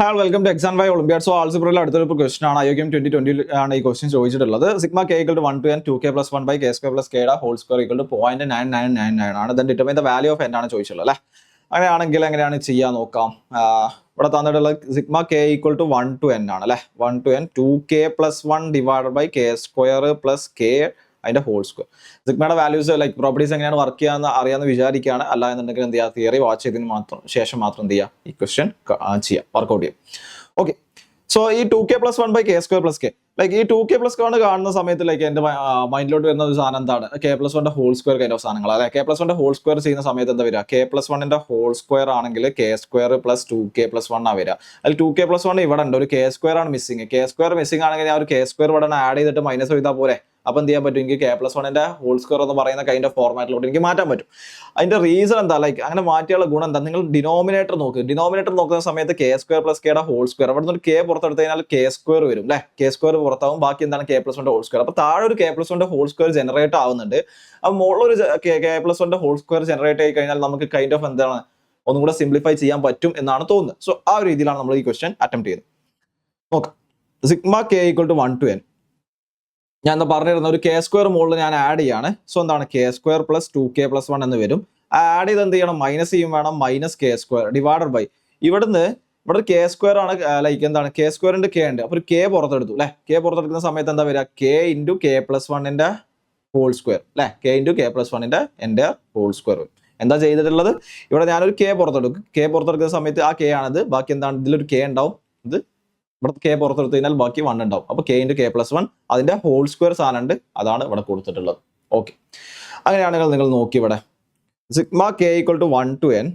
Hi welcome to exam by olympiad. So ആൾജിബ്രയിൽ അടുത്തൊരു question ആണ്. IOM 2020 ആണ് ഈ ക്വസ്റ്റൻ ചോദിച്ചിട്ടുള്ളത്. Sigma k = 1 to n 2k + 1 / k² + k whole square = 0.9999 ആണ്. Then determine the value of n ആണ് ചോദിച്ചിട്ടുള്ളത് അല്ലേ. അങ്ങനെയാണെങ്കിൽ എങ്ങനെയാണ് ചെയ്യാൻ നോക്കാം. ഇവിടെ തന്നിട്ടുള്ള സിഗ്മ k = 1 to n ആണ് അല്ലേ. 1 to n 2k + 1 / k² + k അതിന്റെ ഹോൾ സ്ക്വയർ. സിഗ്മയുടെ വാല്യൂസ് ലൈക്ക് പ്രോപ്പർട്ടീസ് എങ്ങനെയാണ് വർക്ക് ചെയ്യാന്ന് അറിയാമെന്ന് വിചാരിക്കുകയാണ്. അല്ല എന്നുണ്ടെങ്കിൽ എന്ത് ചെയ്യുക, തിയറി വാച്ച് ചെയ്തതിന് ശേഷം മാത്രം എന്ത് ചെയ്യുക, ഈ ക്വസ്റ്റ്യൻ ചെയ്യാം, വർക്ക്ഔട്ട് ചെയ്യാം. ഓക്കെ, സോ ഈ 2k + 1 / k² + k ലൈക്ക് ഈ 2k + 1 കാണുന്ന സമയത്ത് ലൈക്ക് എന്റെ മൈൻഡിലോട്ട് വരുന്ന ഒരു സാധനം എന്താണ്, k + 1 whole square kind of സാധനങ്ങൾ അല്ലെ. k + 1 ഹോൾ സ്ക്വയർ ചെയ്യുന്ന സമയത്ത് എന്താ വരിക, k + 1 ഹോൾ സ്ക്വയർ ആണെങ്കിൽ k² + 2k + 1 ആ വരിക. അതിൽ 2k + 1 ഇവിടെ ഉണ്ട്, ഒരു k² ആണ് മിസ്സിങ്. k² മിസ്സിങ് ആണെങ്കിൽ ഞാൻ ഒരു k² ഇവിടെ ആഡ് ചെയ്തിട്ട് മൈനസ് ചെയ്താൽ പോരെ. അപ്പം എന്ത് ചെയ്യാൻ പറ്റും, എനിക്ക് k + 1 ഹോൾ സ്ക്വയർ എന്ന് പറയുന്ന കൈൻഡ് ഓഫ് ഫോർമാറ്റിലോട്ട് എനിക്ക് മാറ്റാൻ പറ്റും. അതിന്റെ റീസൺ എന്താ, ലൈക്ക് അങ്ങനെ മാറ്റിയുള്ള ഗുണം എന്താ, നിങ്ങൾ ഡിനോമിനേറ്റർ നോക്ക്. ഡിനോമിനേറ്റർ നോക്കുന്ന സമയത്ത് k² + k ഹോൾ സ്ക്വയർ, അവിടെ നിന്ന് ഒരു k പുറത്തെടുത്ത് കഴിഞ്ഞാൽ k² വരും അല്ലെ. k² പുറത്താവും, ബാക്കി എന്താണ് k + 1 ഹോൾ സ്ക്വയർ. അപ്പൊ താഴെ ഒരു k + 1 ഹോൾ സ്ക്വയർ ജനറേറ്റ് ആവുന്നുണ്ട്. അപ്പൊ മുകളിലൊരു k + 1 ഹോൾ സ്ക്വയർ ജനറേറ്റ് ആയി കഴിഞ്ഞാൽ നമുക്ക് കൈൻഡ് ഓഫ് എന്താണ് ഒന്നും കൂടെ സിംപ്ലിഫൈ ചെയ്യാൻ പറ്റും എന്നാണ് തോന്നുന്നത്. സോ ആ ഒരു രീതിയിലാണ് നമ്മൾ ഈ ക്വസ്റ്റ്യൻ അറ്റംപ്റ്റ് ചെയ്യുന്നത്. നോക്കാം, സിഗ്മ k = 1 to n. ഞാൻ എന്താ പറഞ്ഞിരുന്ന ഒരു k² മുകളിൽ ഞാൻ ആഡ് ചെയ്യാണ്. സോ എന്താണ് k² + 2k + 1 എന്ന് വരും. ആഡ് ചെയ്ത് എന്ത് ചെയ്യണം, മൈനസ് ചെയ്യും വേണം, -k² ഡിവൈഡഡ് ബൈ ഇവിടെ k² ആണ് ലൈക്ക് എന്താണ് k² k ഉണ്ട്. അപ്പൊ ഒരു k പുറത്തെടുത്തു അല്ലെ. k പുറത്തെടുക്കുന്ന സമയത്ത് എന്താ വരിക, k × k + 1 ഹോൾ സ്ക്വയർ അല്ലെ. k × k + 1 ഹോൾ സ്ക്വയർ വരും. എന്താ ചെയ്തിട്ടുള്ളത്, ഇവിടെ ഞാനൊരു k പുറത്തെടുക്കും. k പുറത്തെടുക്കുന്ന സമയത്ത് ആ k ആണിത്, ബാക്കി എന്താണ് ഇതിലൊരു k ഉണ്ടാവും, ഇത് ഇവിടെ k പുറത്തെടുത്ത് കഴിഞ്ഞാൽ ബാക്കി 1 ഉണ്ടാവും. അപ്പൊ k × k + 1 അതിന്റെ ഹോൾ സ്ക്വയർ സാധനം ഉണ്ട്, അതാണ് ഇവിടെ കൊടുത്തിട്ടുള്ളത്. ഓക്കെ, അങ്ങനെയാണെങ്കിൽ നിങ്ങൾ നോക്കി ഇവിടെ സിഗ്മ k = 1 to n.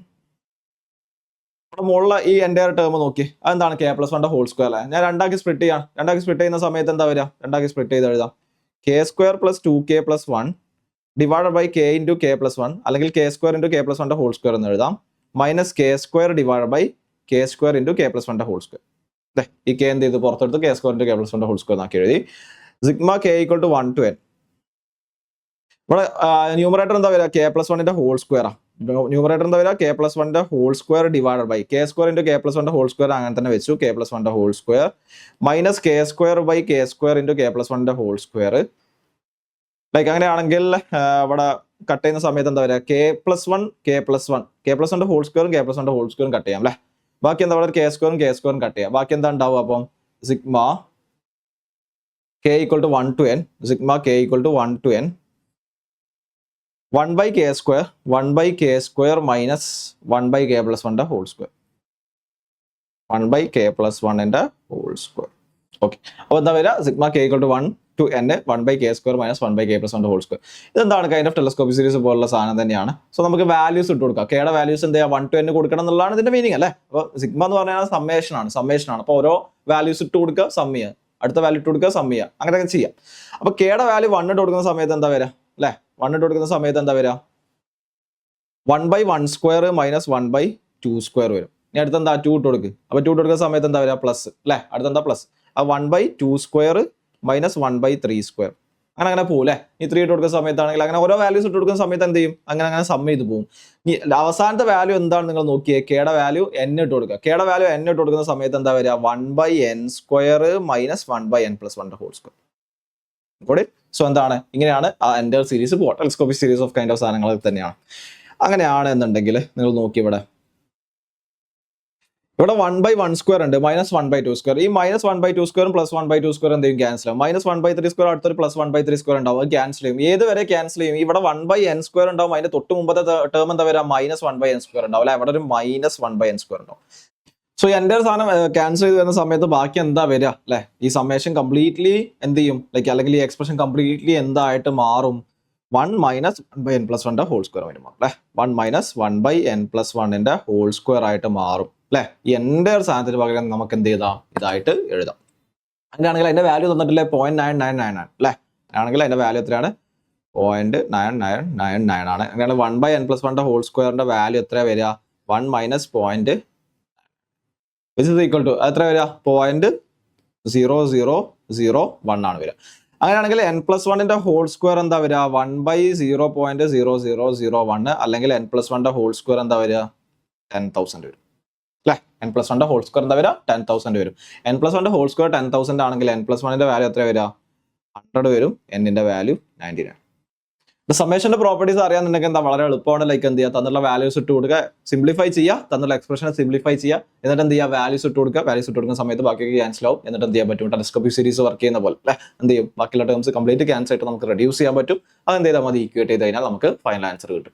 ഇവിടെ മുകളിൽ ഈ എൻ്റയർ ടേം നോക്കി, അതെന്താണ് k + 1 ഹോൾ സ്ക്വയർ അല്ലേ. ഞാൻ രണ്ടാക്കി സ്പ്ലിറ്റ് ചെയ്യാം. രണ്ടാക്കി സ്പ്ലിറ്റ് ചെയ്യുന്ന സമയത്ത് എന്താ വരിക, രണ്ടാക്കി സ്പ്ലിറ്റ് ചെയ്ത് എഴുതാം. k² + 2k + 1 divided by k × k + 1 അല്ലെങ്കിൽ k² × k + 1 ഹോൾ സ്ക്വയർ എന്ന് എഴുതാം. -k² divided by k² × k + 1 whole square. ഈ k എന്ത് ചെയ്ത് പുറത്തെടുത്ത് k² × k + 1 ഹോൾ സ്ക്വയർ ആക്കി എഴുതി. Sigma k = 1 to n. ഇവിടെ ന്യൂമറേറ്റർ എന്താ വരിക, k + 1 ഹോൾ സ്ക്വയർ ആണ്. ന്യൂമറേറ്റർ എന്താ വരിക, k + 1 whole square divided by k² × k + 1 whole square അങ്ങനെ തന്നെ വെച്ചു. k + 1 whole square -k² / k² × k + 1 whole square. Like അങ്ങനെയാണെങ്കിൽ ഇവിടെ കട്ട് ചെയ്യുന്ന സമയത്ത് എന്താ വരിക, k + 1 k + 1 ഹോൾ സ്ക്വയറും k + 1 ഹോൾ സ്ക്വയറും കട്ട് ചെയ്യാം അല്ലെ. ബാക്കി എന്താ പറയുക, k² കട്ട് ചെയ്യാം. ബാക്കി എന്താ ഉണ്ടാവുക, അപ്പം sigma k = 1 to n. Sigma k = 1 to n 1 / k² 1 / k² - 1 / k + 1 whole square. 1 / k + 1 whole square. Okay, അപ്പോൾ എന്താ വരിക, sigma k = 1 to n 1 / k² - 1 / k + 1 whole square. ഇതെന്താണ് കൈൻഡ് ഓഫ് ടെലസ്കോപ്പിക് സീരീസ് പോലുള്ള സാധനം തന്നെയാണ്. സോ നമുക്ക് വാല്യൂസ് ഇട്ട് കൊടുക്കാം. കെയുടെ വാല്യൂസ് എന്താ 1 to n കൊടുക്കണം എന്നുള്ളതാണ് ഇതിന്റെ മീനിങ് അല്ലേ. അപ്പോൾ സിഗ്മ എന്ന് പറഞ്ഞാൽ സമ്മേഷൻ ആണ്. അപ്പോൾ ഓരോ വാല്യൂസ് ഇട്ട് കൊടുക്കുക, സം ചെയ്യുക, അടുത്ത വാല്യൂ ഇട്ട് കൊടുക്കുക, സം ചെയ്യുക, അങ്ങനെയൊക്കെ ചെയ്യാം. അപ്പൊ കെയുടെ വാല്യൂ 1 ഇട്ട് കൊടുക്കുന്ന സമയത്ത് എന്താ വരിക അല്ലെ, 1 ഇട്ട് കൊടുക്കുന്ന സമയത്ത് എന്താ വരിക, 1/1² - 1/2² വരും. ഇനി അടുത്ത് എന്താ 2 ഇട്ട് കൊടുക്കുക. അപ്പൊ 2 ഇട്ട് കൊടുക്കുന്ന സമയത്ത് എന്താ വരിക, പ്ലസ് അല്ലെ. അടുത്ത് എന്താ പ്ലസ്, 1/2² - 1/3². അങ്ങനെ പോകും അല്ലെ. ഈ 3 ഇട്ട് കൊടുക്കുന്ന സമയത്താണെങ്കിൽ അങ്ങനെ ഓരോ വാല്യൂസ് ഇട്ട് കൊടുക്കുന്ന സമയത്ത് എന്ത് ചെയ്യും, അങ്ങനെ സം ചെയ്ത് പോകും. ഇനി അവസാനത്തെ വാല്യൂ എന്താണ് നിങ്ങൾ നോക്കിയേ, കെയുടെ വാല്യൂ n ഇട്ട് കൊടുക്കുക. കെയുടെ വാല്യൂ n ഇട്ട് കൊടുക്കുന്ന സമയത്ത് എന്താ വരിക, 1/n² - 1/n + 1 whole square. So എന്താണ്, ഇങ്ങനെയാണ് ആ എൻ്റയർ സീരീസ് പോവാ. Telescopic series of kind of സാധനങ്ങൾ തന്നെയാണ്. അങ്ങനെയാണ് എന്നുണ്ടെങ്കിൽ നിങ്ങൾ നോക്കി ഇവിടെ 1/1² ഉണ്ട്, -1/2². ഈ -1/2² + 1/2² എന്ത് ചെയ്യും, ക്യാൻസൽ ആവും. -1/3² അടുത്തൊരു +1/3² ഉണ്ടാവും, അത് ക്യാൻസൽ ചെയ്യും. ഏതുവരെ ക്യാൻസൽ ചെയ്യും, ഇവിടെ 1/n² ഉണ്ടാവും. അതിന്റെ തൊട്ട് മുമ്പത്തെ ടേം എന്താ വരിക, -1/n² ഉണ്ടാവും അല്ലെ. അവിടെ ഒരു -1/n² ഉണ്ടാവും. സോ എൻ്റെ സാധനം ക്യാൻസൽ ചെയ്ത് വരുന്ന സമയത്ത് ബാക്കി എന്താ വരിക അല്ലെ, ഈ സമ്മേഷൻ കംപ്ലീറ്റ്ലി എന്ത് ചെയ്യും, ലൈക്ക് അല്ലെങ്കിൽ ഈ എക്സ്പ്രഷൻ കംപ്ലീറ്റ്ലി എന്തായിട്ട് മാറും, 1 - 1/n + 1 ഹോൾ സ്ക്വയർ ആയിട്ട് മാറും അല്ലെ. 1 - 1/n + 1 ഹോൾ സ്ക്വയർ ആയിട്ട് മാറും അല്ലെ. ഈ എൻ്റെ സാധനത്തിന് പകരം നമുക്ക് എന്ത് ചെയ്താം, ഇതായിട്ട് എഴുതാം. അങ്ങനെയാണെങ്കിൽ അതിന്റെ വാല്യൂ തന്നിട്ടില്ലേ, 0.9999 അല്ലെ. ആണെങ്കിൽ അതിന്റെ വാല്യൂ എത്രയാണ്, 0.9999 ആണ്. അങ്ങനെയാണ് 1/n + 1 ഹോൾ സ്ക്വയറിന്റെ വാല്യൂ എത്ര വരിക, 1 - 0. which is equal to എത്ര വരിക, 0.0001 ആണ് വരിക. അങ്ങനെയാണെങ്കിൽ n + 1 ഹോൾ സ്ക്വയർ എന്താ വരിക, 1/0.0001 അല്ലെങ്കിൽ n + 1 ഹോൾ സ്ക്വയർ എന്താ വരിക, 10,000 വരും. അല്ലേ? n+1 ഹോൾ സ്ക്വയർ എന്താ വരിക? 10,000 വരും. n+1 ഹോൾ സ്ക്വയർ 10,000 ആണെങ്കിൽ n+1 വാല്യൂ എത്ര വരിക? 100 വരും. n value 99. സമ്മേഷന്റെ പ്രോപ്പർട്ടീസ് അറിയാന്നുണ്ടെങ്കിൽ എന്താ വളരെ എളുപ്പമാണ്. ലൈക്ക് എന്ത് ചെയ്യുക, തന്നുള്ള വാല്യൂസ് ഇട്ട് കൊടുക്കുക, സിംപ്ലിഫൈ ചെയ്യുക, തന്നുള്ള എക്സ്പ്രഷനെ സിംപ്ലിഫൈ ചെയ്യുക, എന്നിട്ട് എന്ത് ചെയ്യുക, വാല്യൂസ് ഇട്ട് കൊടുക്കുക. വാല്യൂസ് ഇട്ട് കൊടുക്കുന്ന സമയത്ത് ബാക്കിയൊക്കെ ക്യാൻസൽ ആവും. എന്നിട്ട് എന്ത് ചെയ്യാൻ പറ്റും, ടെലസ്കോപ്പിക് സീരീസ് വർക്ക് ചെയ്യുന്ന പോലെ അല്ലെ എന്ത് ചെയ്യും, ബാക്കിയുള്ള ടേംസ് കംപ്ലീറ്റ് ക്യാൻസൽ ആയിട്ട് നമുക്ക് റെഡ്യൂസ് ചെയ്യാൻ പറ്റും. അത് എന്ത് ചെയ്താൽ മതി, ഈക്വേറ്റ് ചെയ്ത് കഴിഞ്ഞാൽ നമുക്ക് ഫൈനൽ ആൻസർ കിട്ടും.